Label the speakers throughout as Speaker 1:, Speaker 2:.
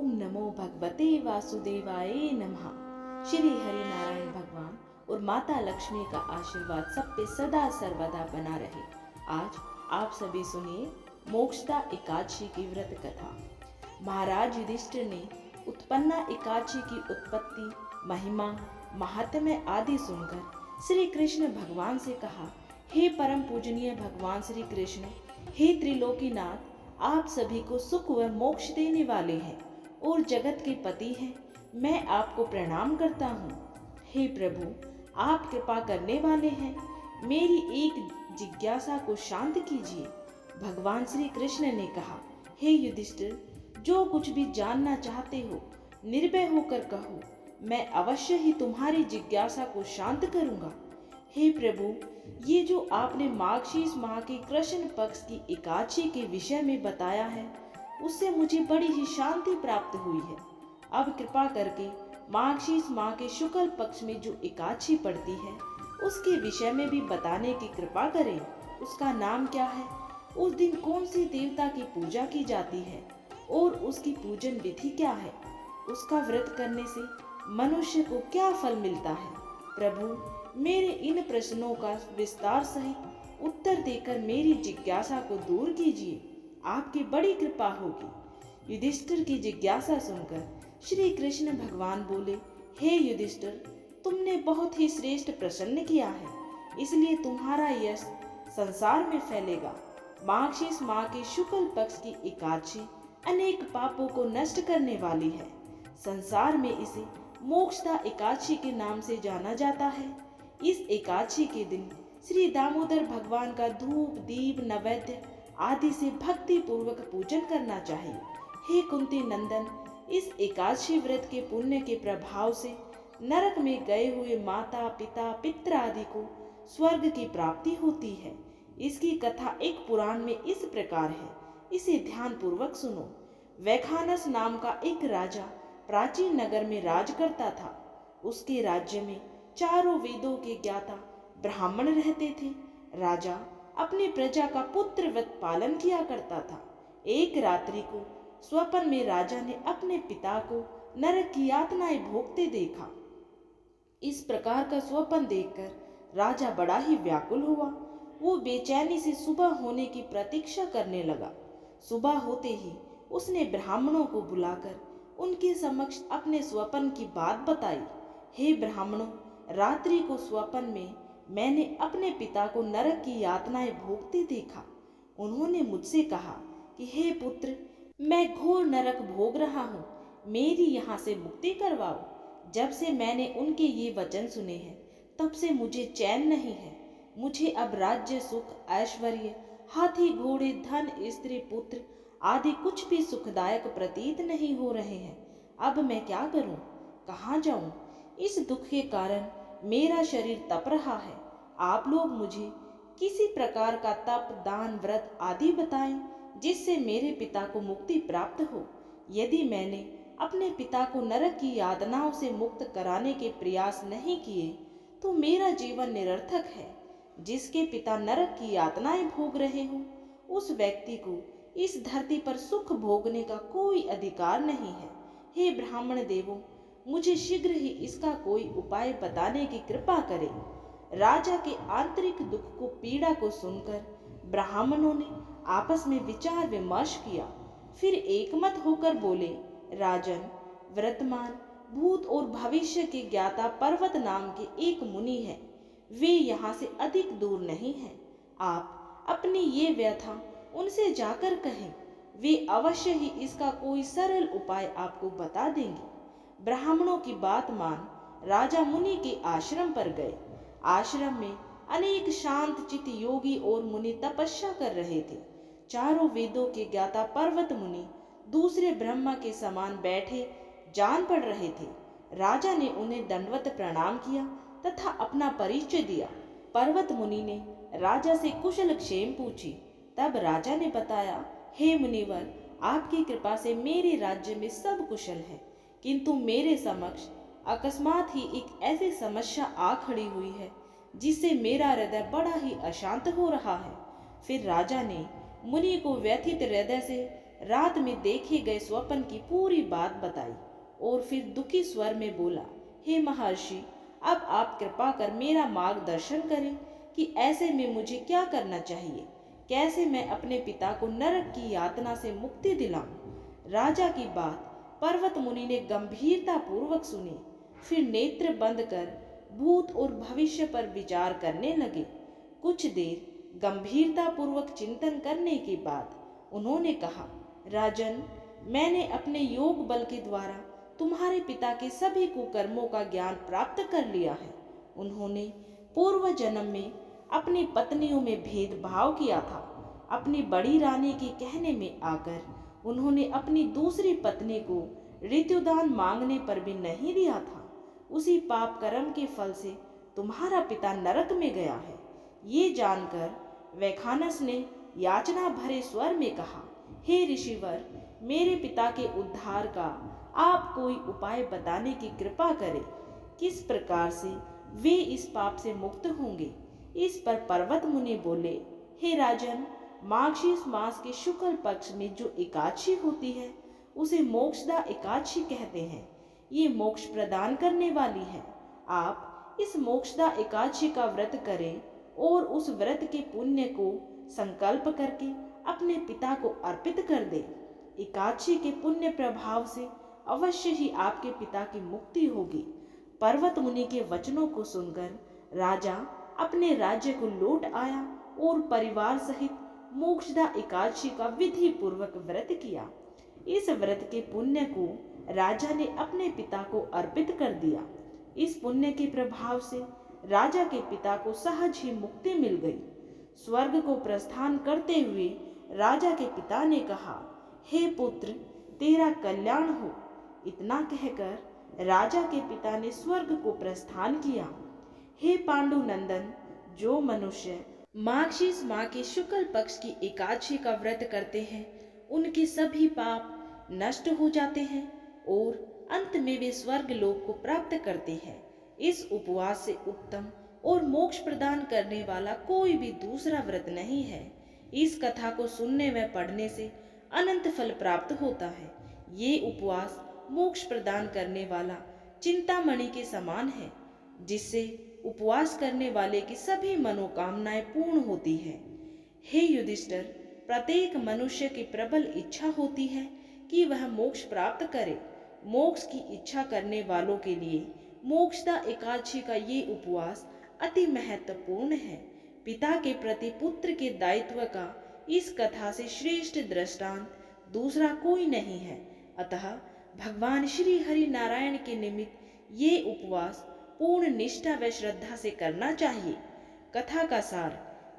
Speaker 1: ओम नमो भगवते वासुदेवाय नमः। श्री हरि नारायण भगवान और माता लक्ष्मी का आशीर्वाद सब पे सदा सर्वदा बना रहे। आज आप सभी सुनिए मोक्षदा एकादशी की व्रत कथा। महाराज युधिष्ठिर ने उत्पन्ना एकादशी की उत्पत्ति, महिमा, महात्म्य आदि सुनकर श्री कृष्ण भगवान से कहा, हे परम पूजनीय भगवान श्री कृष्ण, हे त्रिलोकीनाथ, आप सभी को सुख व मोक्ष देने वाले हैं और जगत के पति हैं। मैं आपको प्रणाम करता हूँ। हे प्रभु, आप कृपा करने वाले हैं, मेरी एक जिज्ञासा को शांत कीजिए। भगवान श्री कृष्ण ने कहा, हे युधिष्ठिर, जो कुछ भी जानना चाहते हो निर्भय होकर कहो, मैं अवश्य ही तुम्हारी जिज्ञासा को शांत करूंगा। हे प्रभु, ये जो आपने माघशीष माह के कृष्ण पक्ष की एकादशी के विषय में बताया है, उससे मुझे बड़ी ही शांति प्राप्त हुई है। अब कृपा करके माघशीष माह के शुक्ल पक्ष में जो एकादशी पड़ती है, उसके विषय में भी बताने की कृपा करें। उसका नाम क्या है, उस दिन कौन सी देवता की पूजा की जाती है और उसकी पूजन विधि क्या है, उसका व्रत करने से मनुष्य को क्या फल मिलता है। प्रभु, मेरे इन प्रश्नों का विस्तार सहित उत्तर देकर मेरी जिज्ञासा को दूर कीजिए, आपकी बड़ी कृपा होगी। युधिष्ठिर की जिज्ञासा सुनकर श्री कृष्ण भगवान बोले, हे युधिष्ठिर, तुमने बहुत ही श्रेष्ठ प्रश्न किया है, इसलिए तुम्हारा यश संसार में फैलेगा। माघशीष माह के शुक्ल पक्ष की एकादशी अनेक पापों को नष्ट करने वाली है। संसार में इसे मोक्षदा एकादशी के नाम से जाना जाता है। इस एकादशी के दिन श्री दामोदर भगवान का धूप, दीप, नैवेद्य आदि से भक्ति पूर्वक पूजन करना चाहिए। हे कुंती नंदन, इस एकादशी व्रत के पुण्य के प्रभाव से नरक में गए हुए माता, पिता, पित्र आदि को स्वर्ग की प्राप्ति होती है। इसकी कथा एक पुराण में इस प्रकार है, इसे ध्यान पूर्वक सुनो। वैखानस नाम का एक राजा प्राचीन नगर में राज करता था। उसके राज्य में चारों वेदों के ज्ञाता ब्राह्मण रहते थे। राजा अपनी प्रजा का पुत्रवत पालन किया करता था। एक रात्रि को स्वप्न में राजा ने अपने पिता को नरक की यातनाएं भोगते देखा। इस प्रकार का स्वप्न देखकर राजा बड़ा ही व्याकुल हुआ। वो बेचैनी से सुबह होने की प्रतीक्षा करने लगा। सुबह होते ही उसने ब्राह्मणों को बुलाकर उनके समक्ष अपने स्वप्न की बात बताई। हे ब्राह्मणों, रात्रि को स्वप्न में मैंने अपने पिता को नरक की यातनाएं भोगते देखा। उन्होंने मुझसे कहा कि हे पुत्र, मैं घोर नरक भोग रहा हूँ, मेरी यहाँ से मुक्ति करवाओ। जब से मैंने उनके ये वचन सुने हैं, तब से मुझे चैन नहीं है। मुझे अब राज्य, सुख, ऐश्वर्य, हाथी, घोड़े, धन, स्त्री, पुत्र आदि कुछ भी सुखदायक प्रतीत नहीं हो रहे हैं। अब मैं क्या करूं, कहाँ जाऊं? इस दुख के कारण मेरा शरीर तप रहा है। आप लोग मुझे किसी प्रकार का तप, दान, व्रत आदि बताएं, जिससे मेरे पिता को मुक्ति प्राप्त हो। यदि मैंने अपने पिता को नरक की यातनाओं से मुक्त कराने के प्रयास नहीं किए, तो मेरा जीवन निरर्थक है। जिसके पिता नरक की यातनाएं भोग रहे हो, उस व्यक्ति को इस धरती पर सुख भोगने का कोई अधिकार नहीं है। हे ब्राह्मण देवों, मुझे शीघ्र ही इसका कोई उपाय बताने की कृपा करें। राजा के आंतरिक दुख को, पीड़ा को सुनकर ब्राह्मणों ने आपस में विचार विमर्श किया। फिर एकमत होकर बोले, राजन, वर्तमान, भूत और भविष्य के ज्ञाता पर्वत नाम के एक मुनि हैं। वे यहाँ से अधिक दूर नहीं हैं। आप अपनी ये व्यथा उनसे जाकर कहें, वे अवश्य ही इसका कोई सरल उपाय आपको बता देंगे। ब्राह्मणों की बात मान राजा मुनि के आश्रम पर गए। आश्रम में अनेक शांत चित्त योगी और मुनि तपस्या कर रहे थे। चारों वेदों के ज्ञाता पर्वत मुनि दूसरे ब्रह्मा के समान बैठे जान पड़ रहे थे। राजा ने उन्हें दंडवत प्रणाम किया तथा अपना परिचय दिया। पर्वत मुनि ने राजा से कुशल क्षेम पूछी। तब राजा ने बताया, हे मुनिवर, आपकी कृपा से मेरे राज्य में सब कुशल है, किंतु मेरे समक्ष अकस्मात ही एक ऐसी समस्या आ खड़ी हुई है जिससे मेरा हृदय बड़ा ही अशांत हो रहा है। फिर राजा ने मुनि को व्यथित हृदय से रात में देखे गए स्वप्न की पूरी बात बताई और फिर दुखी स्वर में बोला, हे महर्षि, अब आप कृपा कर मेरा मार्गदर्शन करें कि ऐसे में मुझे क्या करना चाहिए, कैसे मैं अपने पिता को नरक की यातना से मुक्ति दिलाऊं। राजा की बात पर्वत मुनि ने गंभीरता पूर्वक सुनी, फिर नेत्र बंद कर भूत और भविष्य पर विचार करने लगे। कुछ देर गंभीरता पूर्वक चिंतन करने के बाद उन्होंने कहा, राजन, मैंने अपने योग बल के द्वारा तुम्हारे पिता के सभी कुकर्मों का ज्ञान प्राप्त कर लिया है। उन्होंने पूर्व जन्म में अपनी पत्नियों में भेदभाव किया था। अपनी बड़ी रानी के कहने में आकर उन्होंने अपनी दूसरी पत्नी को ऋतुदान मांगने पर भी नहीं दिया था। उसी पाप कर्म के फल से तुम्हारा पिता नरक में गया है। ये जानकर वैखानस ने याचना भरे स्वर में कहा, हे ऋषिवर, मेरे पिता के उद्धार का आप कोई उपाय बताने की कृपा करें। किस प्रकार से वे इस पाप से मुक्त होंगे। इस पर पर्वत मुनि बोले, हे राजन, माघशीस मास के शुक्ल पक्ष में जो एकादशी होती है उसे मोक्षदा एकादशी कहते हैं। ये मोक्ष प्रदान करने वाली है। आप इस मोक्षदा एकादशी का व्रत करें और उस व्रत के पुण्य को संकल्प करके अपने पिता को अर्पित कर दें। एकादशी के पुण्य प्रभाव से अवश्य ही आपके पिता की मुक्ति होगी। पर्वत मुनि के वचनों को सुनकर राजा अपने राज्य को लौट आया और परिवार सहित मोक्षदा एकादशी का विधि पूर्वक व्रत किया। इस व्रत के पुण्य को राजा ने अपने पिता को अर्पित कर दिया। इस पुण्य के प्रभाव से राजा के पिता को सहज ही मुक्ति मिल गई। स्वर्ग को प्रस्थान करते हुए राजा के पिता ने कहा, हे पुत्र, तेरा कल्याण हो। इतना कहकर राजा के पिता ने स्वर्ग को प्रस्थान किया। हे पांडु नंदन, जो मनुष्य माघशीस माह के शुक्ल पक्ष की एकादशी का व्रत करते हैं उनके सभी पाप नष्ट हो जाते हैं और अंत में वे स्वर्ग लोक को प्राप्त करते हैं। इस उपवास से उत्तम और मोक्ष प्रदान करने वाला कोई भी दूसरा व्रत नहीं है। इस कथा को सुनने व पढ़ने से अनंत फल प्राप्त होता है। ये उपवास मोक्ष प्रदान करने वाला चिंतामणि के समान है, जिससे उपवास करने वाले की सभी मनोकामनाएं पूर्ण होती है। हे युधिष्ठिर, प्रत्येक मनुष्य की प्रबल इच्छा होती है कि वह मोक्ष प्राप्त करे। मोक्ष की इच्छा करने वालों के लिए मोक्षदा एकादशी का ये उपवास अति महत्वपूर्ण है। पिता के प्रति पुत्र के दायित्व का इस कथा से श्रेष्ठ दृष्टांत दूसरा कोई नहीं है। अतः भगवान श्री हरि नारायण के निमित्त ये उपवास पूर्ण निष्ठा व श्रद्धा से करना चाहिए। कथा का सार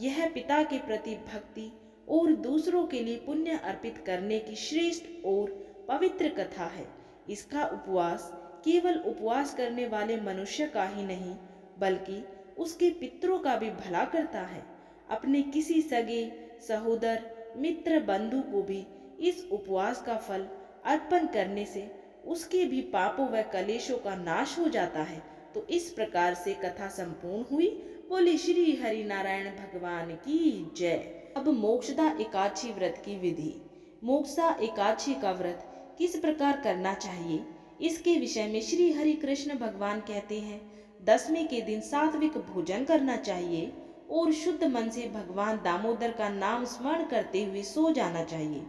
Speaker 1: यह पिता के प्रति भक्ति और दूसरों के लिए पुण्य अर्पित करने की श्रेष्ठ और पवित्र कथा है। इसका उपवास केवल उपवास करने वाले मनुष्य का ही नहीं बल्कि उसके पितरों का भी भला करता है। अपने किसी सगे सहोदर मित्र बंधु को भी इस उपवास का फल अर्पण करने से उसके भी पापों व कलेशों का नाश हो जाता है। तो इस प्रकार से कथा संपूर्ण हुई। बोले श्री हरि नारायण भगवान की जय। अब मोक्षदा एकादशी व्रत की विधि। मोक्षदा एकादशी का व्रत किस प्रकार करना चाहिए, इसके विषय में श्री हरि कृष्ण भगवान कहते हैं, दसवीं के दिन सात्विक भोजन करना चाहिए और शुद्ध मन से भगवान दामोदर का नाम स्मरण करते हुए सो जाना चाहिए।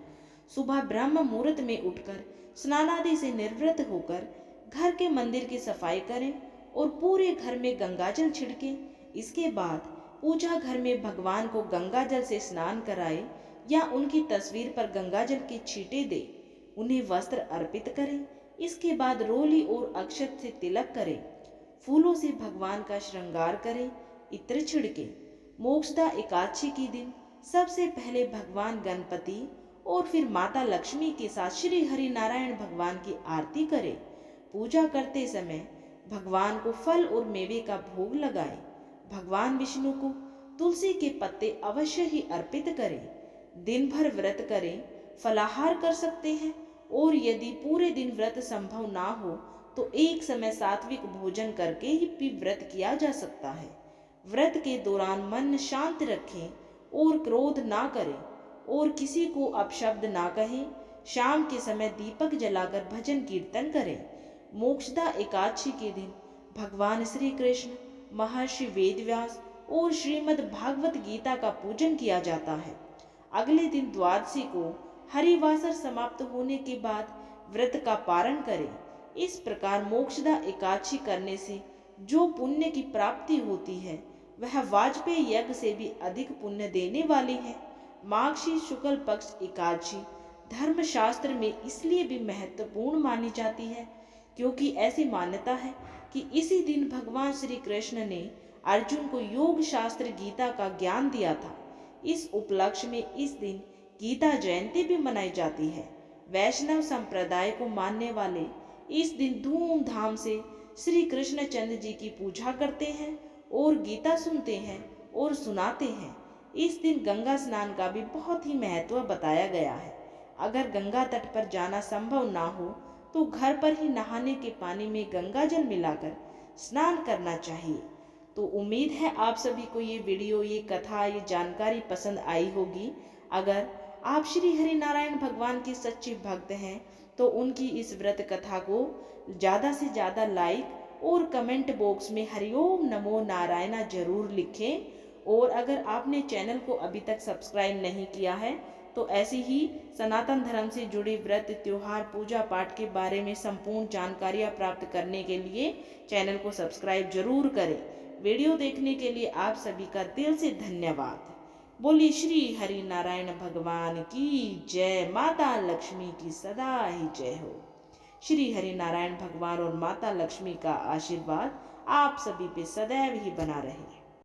Speaker 1: सुबह ब्रह्म मुहूर्त में उठकर स्नानादि से निवृत्त होकर घर के मंदिर की सफाई करें और पूरे घर में गंगाजल छिड़कें। इसके बाद पूजा घर में भगवान को गंगाजल से स्नान कराएं या उनकी तस्वीर पर गंगाजल के छींटे दें। उन्हें वस्त्र अर्पित करें। इसके बाद रोली और अक्षत से तिलक करें। फूलों से भगवान का श्रृंगार करें, इत्र छिड़के। मोक्षदा एकादशी के दिन सबसे पहले भगवान गणपति और फिर माता लक्ष्मी के साथ श्री हरि नारायण भगवान की आरती करें। पूजा करते समय भगवान को फल और मेवे का भोग लगाएं। भगवान विष्णु को तुलसी के पत्ते अवश्य ही अर्पित करें। दिन भर व्रत करें, फलाहार कर सकते हैं और यदि पूरे दिन व्रत संभव ना हो तो एक समय सात्विक भोजन करके ही भी व्रत किया जा सकता है। व्रत के दौरान मन शांत रखें और क्रोध ना करें। और किसी को अपशब्द ना कहें। शाम के समय दीपक जलाकर भजन कीर्तन करें। मोक्षदा एकादशी के दिन भगवान श्री कृष्ण, महर्षि वेदव्यास और श्रीमद् भागवत गीता का पूजन किया जाता है। अगले दिन द्वादशी को हरिवासर समाप्त होने के बाद व्रत का पारण करें। इस प्रकार मोक्षदा एकादशी करने से जो पुण्य की प्राप्ति होती है वह वाजपेयी यज्ञ से भी अधिक पुण्य देने वाली है। माघशी शुक्ल पक्ष एकादशी धर्मशास्त्र में इसलिए भी महत्वपूर्ण मानी जाती है क्योंकि ऐसी मान्यता है कि इसी दिन भगवान श्री कृष्ण ने अर्जुन को योग शास्त्र गीता का ज्ञान दिया था। इस उपलक्ष्य में इस दिन गीता जयंती भी मनाई जाती है। वैष्णव संप्रदाय को मानने वाले इस दिन धूमधाम से श्री कृष्णचंद्र जी की पूजा करते हैं और गीता सुनते हैं और सुनाते हैं। इस दिन गंगा स्नान का भी बहुत ही महत्व बताया गया है। अगर गंगा तट पर जाना संभव ना हो तो घर पर ही नहाने के पानी में गंगा जल मिलाकर स्नान करना चाहिए। तो उम्मीद है आप सभी को ये वीडियो, ये कथा, ये जानकारी पसंद आई होगी। अगर आप श्री हरि नारायण भगवान के सच्चे भक्त हैं तो उनकी इस व्रत कथा को ज़्यादा से ज़्यादा लाइक और कमेंट बॉक्स में हरिओम नमो नारायणा जरूर लिखें। और अगर आपने चैनल को अभी तक सब्सक्राइब नहीं किया है तो ऐसी ही सनातन धर्म से जुड़े व्रत, त्योहार, पूजा पाठ के बारे में संपूर्ण जानकारियाँ प्राप्त करने के लिए चैनल को सब्सक्राइब जरूर करें। वीडियो देखने के लिए आप सभी का दिल से धन्यवाद। बोलिए श्री हरि नारायण भगवान की जय। माता लक्ष्मी की सदा ही जय हो। श्री हरि नारायण भगवान और माता लक्ष्मी का आशीर्वाद आप सभी पे सदैव ही बना रहे।